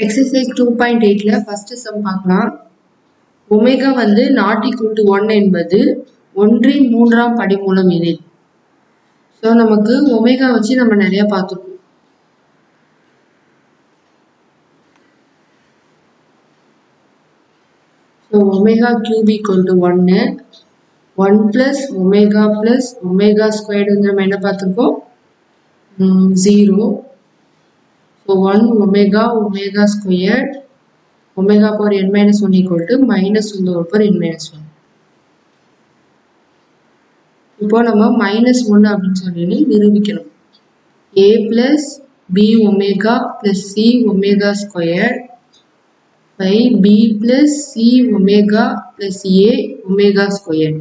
Exercise 2.8 first sum பார்க்கலாம். Omega வந்து not equal to 1 என்பது 1 மூன்றாம் படிமூலம் எனில். ஸோ நமக்கு ஒமேகா வச்சு நம்ம நிறைய பார்த்துருக்கோம். So omega cube equal to 1 1 plus omega squared வந்து நம்ம என்ன பார்த்துருக்கோம் 0. So 1 omega squared omega power n minus 1 equal to minus 1 over n minus 1. இப்போ நம்ம minus 1 அப்படின்னு சொல்லி நிரூபிக்கணும். a plus b omega plus c omega squared by b plus c omega plus a omega squared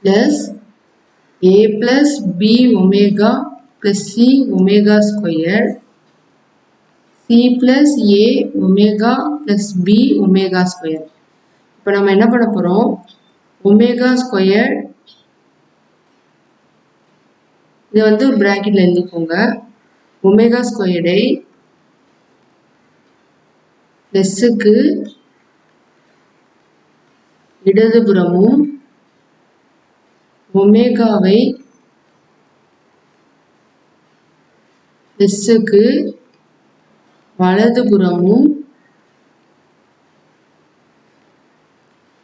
plus a plus b omega plus c omega squared c plus a omega plus b omega squared. இப்போ நம்ம என்ன பண்ண போறோம் omega squared இது வந்து ஒரு பிராக்கெட்ல எழுதிக்கோங்க. omega squared ஐ பிளஸ்க்கு இடதுபுறமும் ஒமேகாவை பிளஸ்க்கு வலதுபுறமும்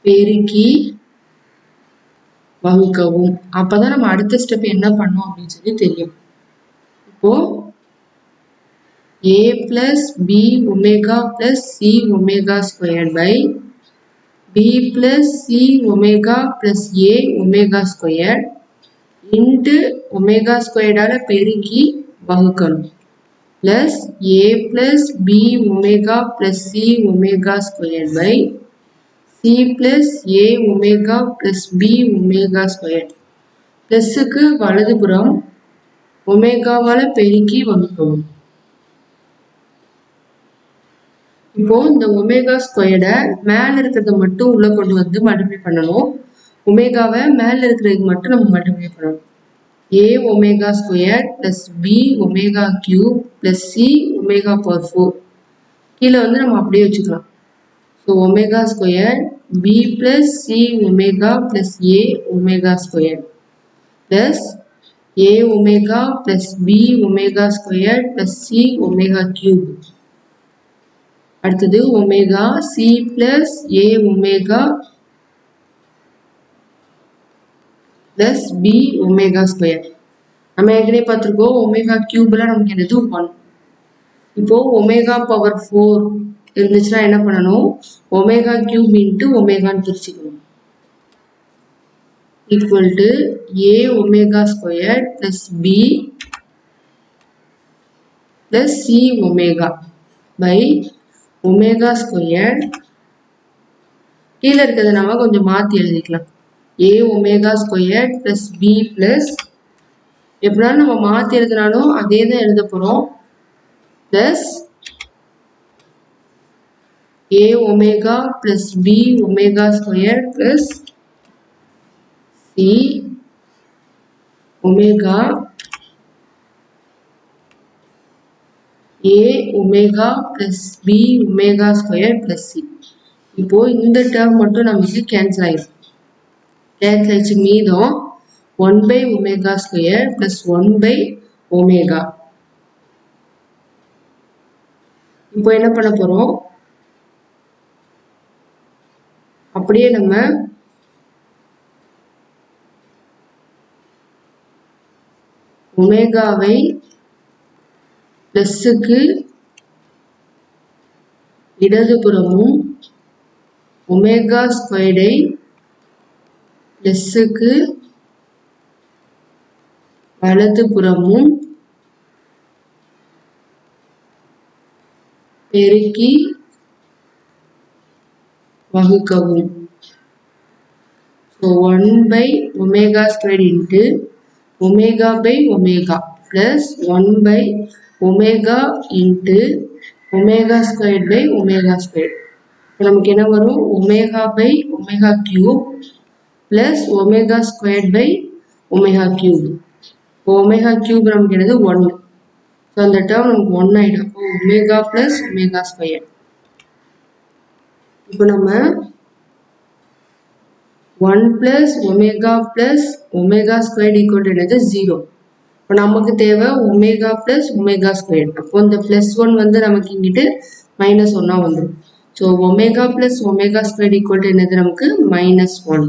பெருக்கி வகுக்கவும். அப்பதான் நம்ம அடுத்த ஸ்டெப் என்ன பண்ணோம் அப்படின்னு சொல்லி தெரியும். இப்போ a plus b omega plus c omega squared by b plus c omega plus a omega squared into omega squared ஆல பெருக்கி வகுக்கணும். plus a plus b omega plus c omega squared by c plus a omega plus b omega squared பிளஸ்க்கு வலதுபுறம் ஒமேகாவால பெருக்கி வகுக்கவும். இப்போ இந்த omega ஸ்கொயர்டை மேல இருக்கிறத மட்டும் உள்ள கொண்டு வந்து மல்டிப்ளை பண்ணணும். ஒமேகாவை மேல இருக்கிறதுக்கு மட்டும் நம்ம மல்டிப்ளை பண்ணணும். a omega squared plus b omega cube plus c omega power 4 கீழே வந்து நம்ம அப்படியே வச்சுக்கலாம். So omega squared b plus c omega plus a omega squared plus a omega plus b omega squared plus c omega cube. அடுத்தது omega c plus a omega plus b omega square. நம்ம ஏற்கனவே பார்த்துருக்கோம் omega கியூப்ல நமக்கு என்னது 1. இப்போ omega power 4 இருந்துச்சுன்னா என்ன பண்ணணும் ஒமேகா கியூப் இன்ட்டு ஒமேகான்னு பிரிச்சுக்கணும். Equal to a omega squared plus b plus c omega by omega squared. கீழே இருக்கிறத நம்ம கொஞ்சம் மாற்றி எழுதிக்கலாம். a omega squared plus b plus எப்படினாலும் நம்ம மாற்றி எழுதினாலும் அதே தான் எழுத போகிறோம். plus a omega plus b omega squared plus c omega a omega plus b omega squared plus c. இப்போ இந்த டேர்ம் மட்டும் நமக்கு கேன்சல் ஆயிடும். கேன்சல் ஆயிடுச்சு. மீதம் 1 by omega square plus 1 by omega. இப்போ என்ன பண்ண போறோம் அப்படியே நம்ம ஒமேகாவை பிளஸ்க்கு இடதுபுறமும் ஒமேகா ஸ்கொயர்டை பிளஸ்க்கு வலதுபுறமும் பெருக்கி வகுக்கவும். So 1 by omega squared into omega by omega plus 1 by omega into omega squared by omega squared. இப்போ நமக்கு என்ன வரும் omega by omega cube plus omega squared by omega cube. omega cube நமக்கு என்னது 1. ஸோ அந்த term நமக்கு 1 ஆகிடும். அப்போ ஒமேகா ப்ளஸ் ஒமேகா ஸ்கொயர். இப்போ நம்ம 1 ப்ளஸ் ஒமேகா ஸ்கொயர் ஈக்குவல் என்னது 0. இப்போ நமக்கு தேவை ஒமேகா ப்ளஸ் ஒமேகா ஸ்கொயர். அப்போ இந்த +1 வந்து நமக்கு இங்கிட்டு -1 வந்துடும். So omega plus omega square equal என்னது நமக்கு -1.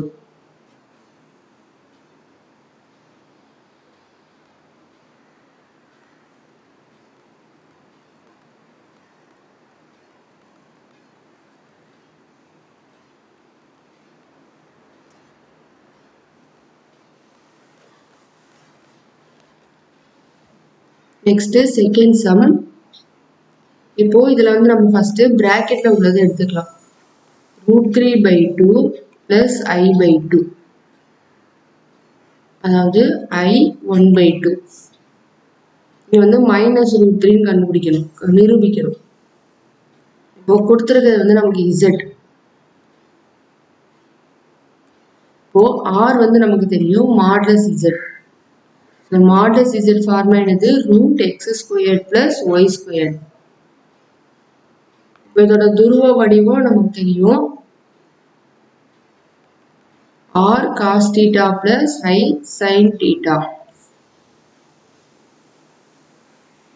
Next second sum. இப்போ இதுல வந்து நம்ம ஃபர்ஸ்ட் பிராக்கெட்ல உள்ளது எடுத்துக்கலாம். √3/2 + i/2, அதாவது i1/2. இது வந்து -√3 கண்டுபிடிக்கணும், நிரூபிக்கணும். இப்போ கொடுத்துருக்கிறது வந்து நமக்கு z. இப்போ r வந்து நமக்கு தெரியும் modulus z. Modulus z formula என்னது? √x² + y². இப்போ இதோட துருவ வடிவம் நமக்கு தெரியும், r cos θ + i sin θ.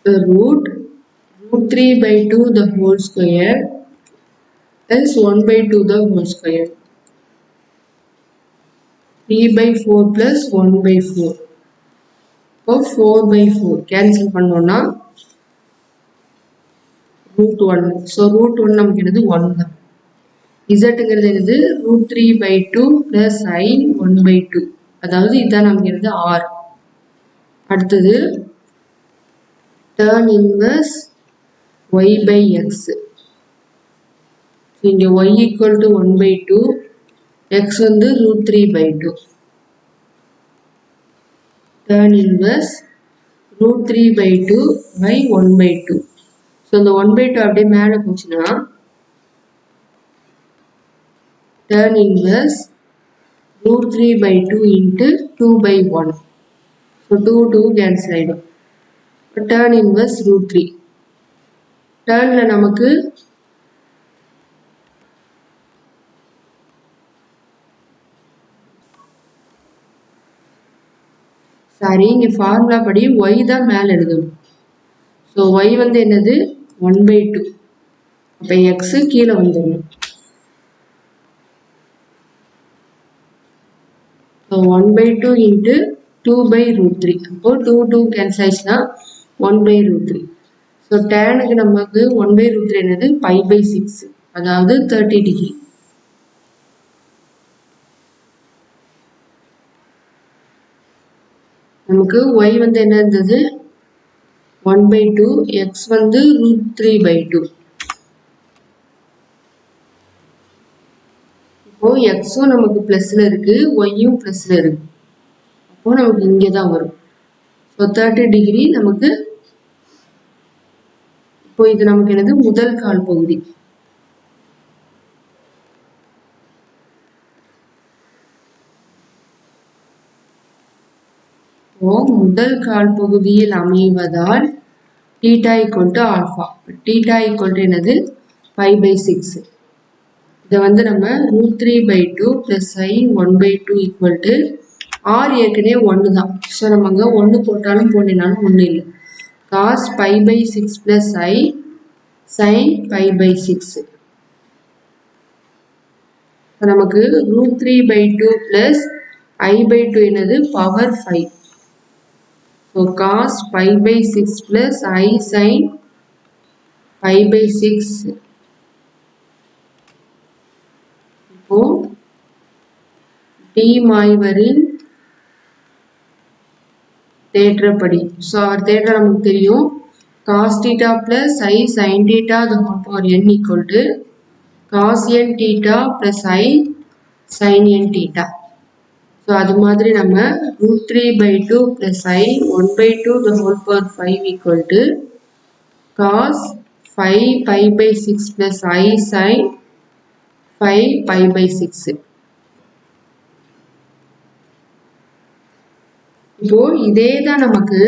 √√3/2 the whole square plus 1/2 the whole square. 3/4 plus 1/4. இப்போ 4/4 கேன்சல் பண்ணோம்னா √1. ஸோ √1 நமக்கு என்னது 1 தான். இசட்டுங்கிறது என்னது? √3/2 plus i 1/2. அதாவது இதுதான் நமக்கு என்னது r. அடுத்தது tan inverse y/x. இங்க y equal to 1/2, x வந்து √3/2. tan inverse √3/2 by 1/2. ஸோ இந்த 1/2 அப்படியே மேலே போச்சுன்னா tan inverse √3/2 into 2/1. So 2 cancel ஆகிடும். tan inverse √3. டேர்ன்ல நமக்கு இங்க ஃபார்முலா படி y தான் மேல எழுதணும். ஸோ y வந்து என்னது? 1/2. அப்போ x கீழே வந்துடணும். So 1/2 into 2/√3. அப்போ 2 கேன்சல் ஆயிடுச்சுன்னா 1/√3. ஸோ டேனுக்கு நமக்கு 1/√3 என்னது? π/6, அதாவது 30 டிகிரி. நமக்கு y வந்து என்ன இருந்தது? 1/2, x வந்து √3/2. இப்போ xும் நமக்கு பிளஸ்ல இருக்கு, yயும் பிளஸ்ல இருக்கு. அப்போ நமக்கு இங்கே தான் வரும். ஸோ 30 டிகிரி நமக்கு. இப்போ இது நமக்கு என்னது? முதல் கால் பகுதி. முதல் கால் பகுதியில் அமைவதால் θ = α. θ = என்னது? π/6. இதை வந்து நம்ம √3/2 plus i 1/2 equal to r ஏற்கனவே 1 தான். ஸோ நம்ம அங்கே 1 போட்டாலும் போடனாலும் ஒன்றும் இல்லை. cos π/6 plus i sin π/6. நமக்கு √3/2 plus i/2 என்னது? Power 5. So cos π/6 plus i sin π/6. இப்போ டி மாய்வரின் தேற்றப்படி, ஸோ அவர் தேற்றம் நமக்கு தெரியும், cos θ plus i sin θ the whole power n equal to cos n θ plus i sin n θ. So அது மாதிரி நம்ம √3/2 plus i 1/2 the whole power 5 equal to cos 5 π/6 plus i sin 5 π/6. இப்போ இதே தான் நமக்கு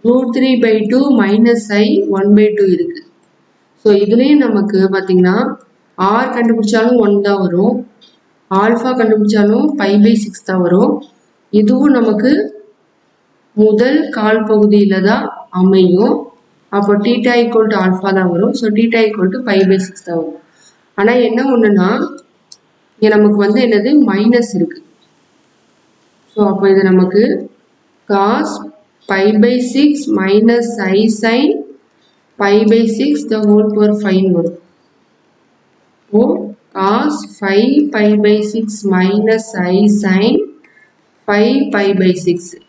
√3/2 minus I 1/2 இருக்கு. ஸோ இதுலேயும் நமக்கு பார்த்தீங்கன்னா ஆர் கண்டுபிடிச்சாலும் 1 தான் வரும், ஆல்ஃபா கண்டுபிடிச்சாலும் π/6 தான் வரும். இதுவும் நமக்கு முதல் கால் பகுதியில் தான் அமையும். அப்போ θ = ஆல்ஃபா தான் வரும். ஸோ θ = π/6 தான் வரும். ஆனால் என்ன ஒன்றுனா இங்கே நமக்கு வந்து என்னது மைனஸ் இருக்குது. ஸோ அப்போ இது நமக்கு cos π/6 minus I sin π/6 the whole power 5 வரும். ஓ cos 5 π/6 minus I sin 5 π/6.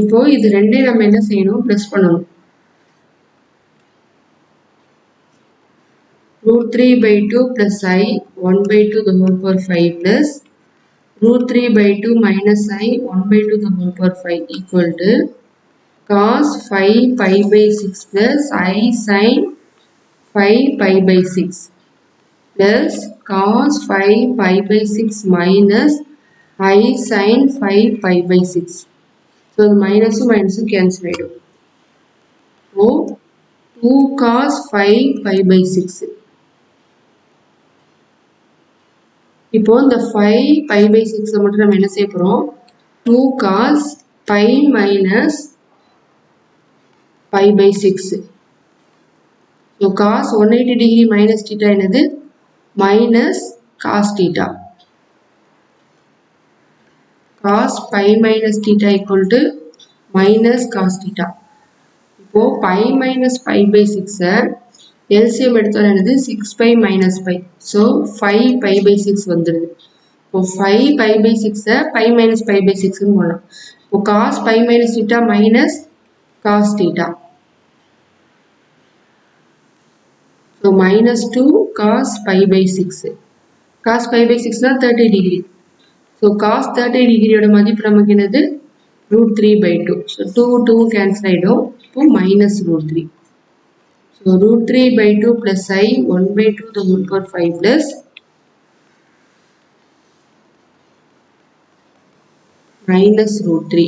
இப்போ இது ரெண்டையும் நம்ம என்ன செய்யணும், ப்ளஸ் பண்ணணும். √3/2 plus I 1/2 the whole power 5 plus √3/2 minus I 1/2 the whole power 5 equal to cos 5 π/6 plus I sin 5 π/6 plus cos 5 π/6 minus I sin 5 π/6. So minus cancel ஆயிடும். So 2 cos 5 π/6. இப்போ இந்த 5 π/6 மட்டும் நம்ம என்ன செய்ய போறோம், 2 cos π minus π/6. So cos 180 degree minus theta என்னது, minus cos theta. Cos π minus theta equal to minus cos theta. இப்போ π minus π/6 LCM எடுத்தோம் என்னது 6π minus π. ஸோ 5 π/6 வந்துடுது. இப்போ 5 π/6 π minus π/6 போடலாம். இப்போ cos π minus theta minus cos theta. So minus 2 cos π/6. cos π/6 னா 30 degree. So cos 30 டிகிரியோட மதிப்பு நமக்கு என்னது √3/2. ஸோ 2 கேன்சல் ஆகிடும். இப்போ minus √3. So √3/2 plus I 1/2 the whole power 5 plus minus √3.